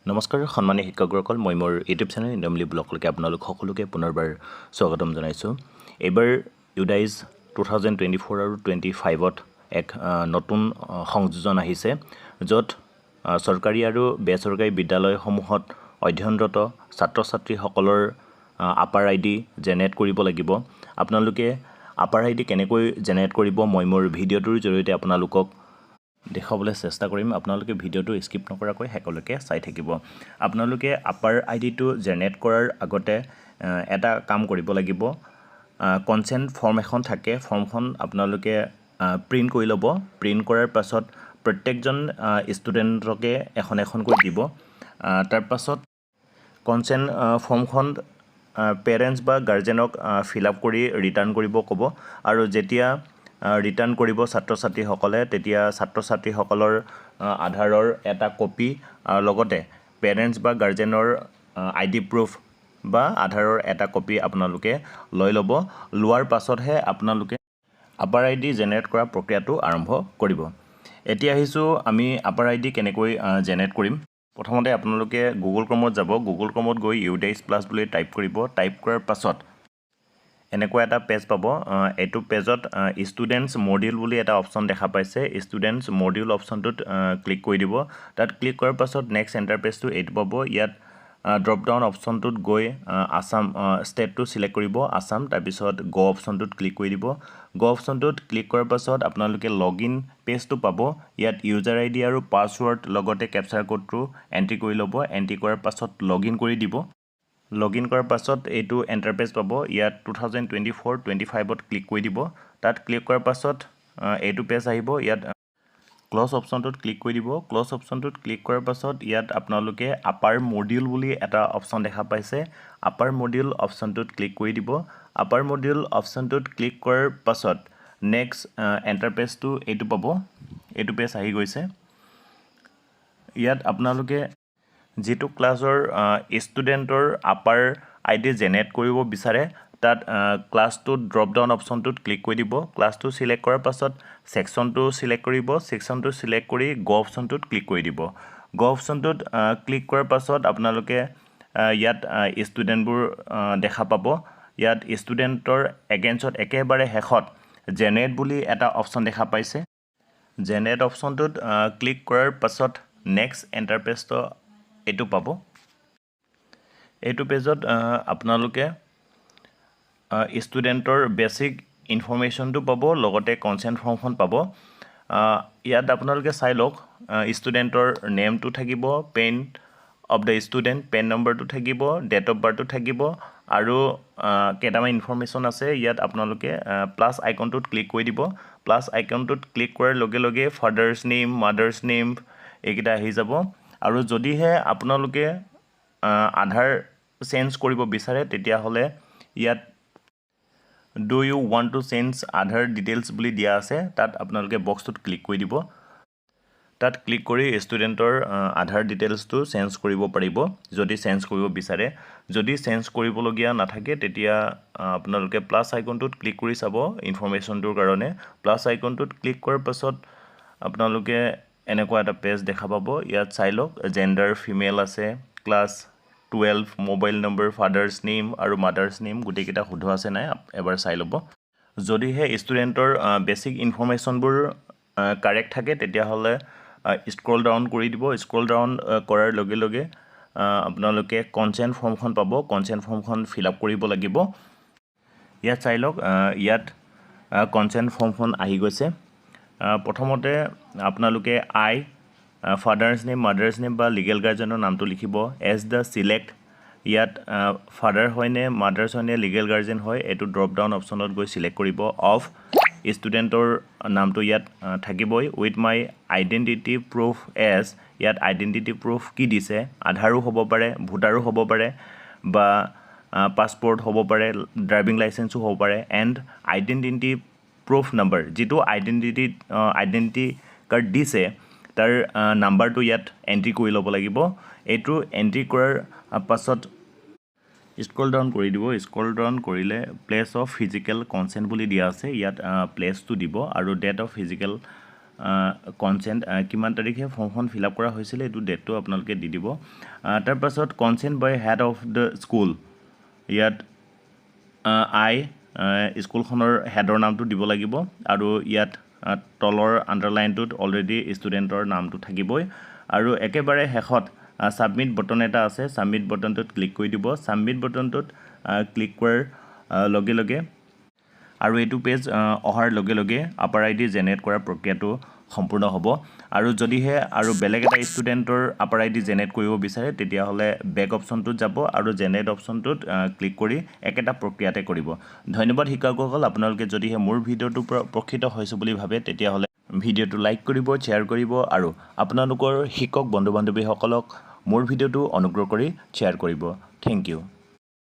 নমস্কাৰ সন্মানীয় শিক্ষকসকল মই মোৰ ইউটিউব চেনেল ইনডমলি ব্লগলৈকে আপোনালোক সকলোকে পুনৰবাৰ স্বাগতম জনাইছোঁ। এইবাৰ ইউডাইজ 2024 আৰু 25ত এক নতুন সংযোজন আহিছে, য'ত চৰকাৰী আৰু বেচৰকাৰী বিদ্যালয়সমূহত অধ্যয়নৰত ছাত্ৰ ছাত্ৰীসকলৰ আপাৰ আইডি জেনেৰেট কৰিব লাগিব। আপোনালোকে আপাৰ আইডি কেনেকৈ জেনেৰেট কৰিব মই মোৰ ভিডিঅ'টোৰ জৰিয়তে আপোনালোকক দেখাবলৈ চেষ্টা কৰিম। আপোনালোকে ভিডিঅ'টো স্কিপ নকৰাকৈ শেষলৈকে চাই থাকিব। আপোনালোকে আপাৰ আইডিটো জেনেৰেট কৰাৰ আগতে এটা কাম কৰিব লাগিব। কনচেণ্ট ফৰ্ম এখন থাকে, ফৰ্মখন আপোনালোকে প্ৰিণ্ট কৰি ল'ব। প্ৰিণ্ট কৰাৰ পাছত প্ৰত্যেকজন ষ্টুডেণ্টকে এখন এখনকৈ দিব। তাৰ পাছত কনচেণ্ট ফৰ্মখন পেৰেণ্টছ বা গাৰ্জেনক ফিল আপ কৰি ৰিটাৰ্ণ কৰিব ক'ব, আৰু যেতিয়া ৰিটাৰ্ণ কৰিব ছাত্ৰ ছাত্ৰীসকলে তেতিয়া ছাত্ৰ ছাত্ৰীসকলৰ আধাৰৰ এটা কপি আৰু লগতে পেৰেণ্টছ বা গাৰ্জেনৰ আইডি প্ৰুফ বা আধাৰৰ এটা কপি আপোনালোকে লৈ ল'ব। লোৱাৰ পাছতহে আপোনালোকে আপাৰ আইডি জেনেৰেট কৰা প্ৰক্ৰিয়াটো আৰম্ভ কৰিব। এতিয়া আহিছোঁ আমি আপাৰ আইডি কেনেকৈ জেনেৰেট কৰিম। প্ৰথমতে আপোনালোকে গুগল ক্ৰমত যাব। গুগল ক্ৰমত গৈ ইউডাইজ প্লাছ বুলি টাইপ কৰিব। টাইপ কৰাৰ পাছত এনেকুৱা এটা পেজ পাব। এইটো পেজত ষ্টুডেণ্টছ মডিউল বুলি এটা অপশ্যন দেখা পাইছে। ষ্টুডেণ্টছ মডিউল অপশ্যনটোত ক্লিক কৰি দিব। তাত ক্লিক কৰাৰ পাছত নেক্সট ইণ্টাৰপেজটো এইটো পাব। ইয়াত ড্ৰপ ডাউন অপশ্যনটোত গৈ আছাম ষ্টেটটো চিলেক্ট কৰিব, আছাম। তাৰপিছত গ' অপশ্যনটোত ক্লিক কৰি দিব। গ' অপশ্যনটোত ক্লিক কৰাৰ পাছত আপোনালোকে লগ ইন পেজটো পাব। ইয়াত ইউজাৰ আই ডি আৰু পাছৱৰ্ড লগতে কেপচাৰ কোডটো এণ্ট্ৰি কৰি ল'ব। এণ্ট্ৰি কৰাৰ পাছত লগ ইন কৰি দিব। লগ ইন কৰাৰ পাছত এইটো এণ্টাৰপেজ পাব। ইয়াত 2024-25ত ক্লিক কৰি দিব। তাত ক্লিক কৰাৰ পাছত এইটো পেজ আহিব। ইয়াত ক্লজ অপশ্যনটোত ক্লিক কৰি দিব। ক্লজ অপশ্যনটোত ক্লিক কৰাৰ পাছত ইয়াত আপোনালোকে আপাৰ মডিউল বুলি এটা অপশ্যন দেখা পাইছে। আপাৰ মডিউল অপশ্যনটোত ক্লিক কৰি দিব। আপাৰ মডিউল অপশ্যনটোত ক্লিক কৰাৰ পাছত নেক্সট এণ্টাৰপেজটো এইটো পাব। এইটো পেজ আহি গৈছে। ইয়াত আপোনালোকে যিটো ক্লাছৰ ষ্টুডেণ্টৰ আপাৰ আইডি জেনেৰেট কৰিব বিচাৰে তাত ক্লাছটোত ড্ৰপ ডাউন অপশ্যনটোত ক্লিক কৰি দিব। ক্লাছটো চিলেক্ট কৰাৰ পাছত ছেকশ্যনটো চিলেক্ট কৰিব। ছেকশ্যনটো চিলেক্ট কৰি গ' অপশ্যনটোত ক্লিক কৰি দিব। গ' অপশ্যনটোত ক্লিক কৰাৰ পাছত আপোনালোকে ইয়াত ষ্টুডেণ্টবোৰ দেখা পাব। ইয়াত ষ্টুডেণ্টৰ এগেইনষ্টত একেবাৰে শেষত জেনেৰেট বুলি এটা অপশ্যন দেখা পাইছে। জেনেৰেট অপশ্যনটোত ক্লিক কৰাৰ পাছত নেক্সট এণ্টাৰপেজটো এইটো পাব। এইটো পেজত আপোনালোকে ষ্টুডেণ্টৰ বেছিক ইনফৰ্মেশ্যনটো পাব, লগতে কনচেণ্ট ফৰ্মখন পাব। ইয়াত আপোনালোকে চাই লওক, ষ্টুডেণ্টৰ নেমটো থাকিব, pen of the student, pen নম্বৰটো থাকিব, ডেট অফ বাৰ্থটো থাকিব, আৰু কেইটামান ইনফৰ্মেশ্যন আছে। ইয়াত আপোনালোকে প্লাছ আইকনটোত ক্লিক কৰি দিব। প্লাছ আইকনটোত ক্লিক কৰাৰ লগে লগে ফাদাৰ্ছ নেম, মাদাৰ্ছ নেম এইকেইটা আহি যাব। আৰু যদিহে আপোনালোকে আধাৰ চেঞ্জ কৰিব বিচাৰে তেতিয়াহ'লে ইয়াত do you want to change Aadhaar details বুলি দিয়া আছে। তাত আপোনালোকে বক্সটোত ক্লিক কৰি দিব। তাত ক্লিক কৰি ষ্টুডেণ্টৰ আধাৰ ডিটেইলছটো চেঞ্জ কৰিব পাৰিব যদি চেঞ্জ কৰিব বিচাৰে। যদি চেঞ্জ কৰিবলগীয়া নাথাকে তেতিয়া আপোনালোকে প্লাছ আইকনটোত ক্লিক কৰি চাব ইনফৰ্মেশ্যনটোৰ কাৰণে। প্লাছ আইকনটোত ক্লিক কৰাৰ পাছত আপোনালোকে এনেকুৱা এটা পেজ দেখা পাব। ইয়াত চাই লওক, জেণ্ডাৰ ফিমেল আছে, class 12, mobile number, father's name আৰু মাদাৰ্ছ নেম গোটেইকেইটা শুদ্ধ আছে নাই এবাৰ চাই ল'ব। যদিহে ষ্টুডেণ্টৰ বেছিক ইনফৰ্মেশ্যনবোৰ কাৰেক্ট থাকে তেতিয়াহ'লে স্ক্ৰল ডাউন কৰি দিব। স্ক্ৰল ডাউন কৰাৰ লগে লগে আপোনালোকে কনচেণ্ট ফৰ্মখন পাব। কনচেণ্ট ফৰ্মখন ফিল আপ কৰিব লাগিব। ইয়াত চাই লওক, ইয়াত কনচেণ্ট ফৰ্মখন আহি গৈছে। প্ৰথমতে আপোনালোকে ফাদাৰ্ছ নেম, মাদাৰ্ছ নেম বা লিগেল গাৰ্জেনৰ নামটো লিখিব। এজ দ্য চিলেক্ট, ইয়াত ফাদাৰ হয়নে, মাদাৰ্ছ হয়নে, লিগেল গাৰ্জেন হয় এইটো ড্ৰপ ডাউন অপশ্যনত গৈ চিলেক্ট কৰিব। অফ ষ্টুডেণ্টৰ নামটো ইয়াত থাকিবই। With my identity proof as, ইয়াত আইডেণ্টিটি প্ৰুফ কি দিছে, আধাৰো হ'ব পাৰে, ভোটাৰো হ'ব পাৰে, বা পাছপৰ্ট হ'ব পাৰে, ড্ৰাইভিং লাইচেঞ্চো হ'ব পাৰে। এণ্ড আইডেণ্টিটি প্ৰুফ নাম্বাৰ, যিটো আইডেণ্টিটি কাৰ্ড দিছে তাৰ নাম্বাৰটো ইয়াত এণ্ট্ৰি কৰি ল'ব লাগিব। এইটো এণ্ট্ৰি কৰাৰ পাছত স্ক্ৰল ডাউন কৰি দিব। স্ক্ৰল ডাউন কৰিলে প্লেচ অফ ফিজিকেল কনচেণ্ট বুলি দিয়া আছে, ইয়াত প্লেচটো দিব আৰু ডেট অফ ফিজিকেল কনচেণ্ট কিমান তাৰিখে ফৰ্মখন ফিল আপ কৰা হৈছিলে এইটো ডেটটো আপোনালোকে দি দিব তাৰপাছত consent by head of the school ইয়াত স্কুলখনৰ হেডৰ নামটো দিব লাগিব আৰু ইয়াত তলৰ আণ্ডাৰলাইনটোত অলৰেডি ষ্টুডেণ্টৰ নামটো থাকিবই আৰু একেবাৰে শেষত ছাবমিট বটন এটা আছে ছাবমিট বটনটোত ক্লিক কৰি দিব ছাবমিট বটনটোত ক্লিক কৰাৰ লগে লগে আৰু এইটো পেজ অহাৰ লগে লগে আপাৰ আইডি জেনেৰেট কৰাৰ প্ৰক্ৰিয়াটো সম্পূৰ্ণ হ'ব আৰু যদিহে আৰু বেলেগ এটা ষ্টুডেণ্টৰ আপাৰ আইডি জেনেৰেট কৰিব বিচাৰে তেতিয়াহ'লে বেক অপশ্যনটোত যাব আৰু জেনেৰেট অপশ্যনটোত ক্লিক কৰি একেটা প্ৰক্ৰিয়াতে কৰিব ধন্যবাদ শিক্ষকসকল আপোনালোকে যদিহে মোৰ ভিডিঅ'টোৰ পৰা উপকৃত হৈছে বুলি ভাবে তেতিয়াহ'লে ভিডিঅ'টো লাইক কৰিব শ্বেয়াৰ কৰিব আৰু আপোনালোকৰ শিক্ষক বন্ধু বান্ধৱীসকলক মোৰ ভিডিঅ'টো অনুগ্ৰহ কৰি শ্বেয়াৰ কৰিব থেংক ইউ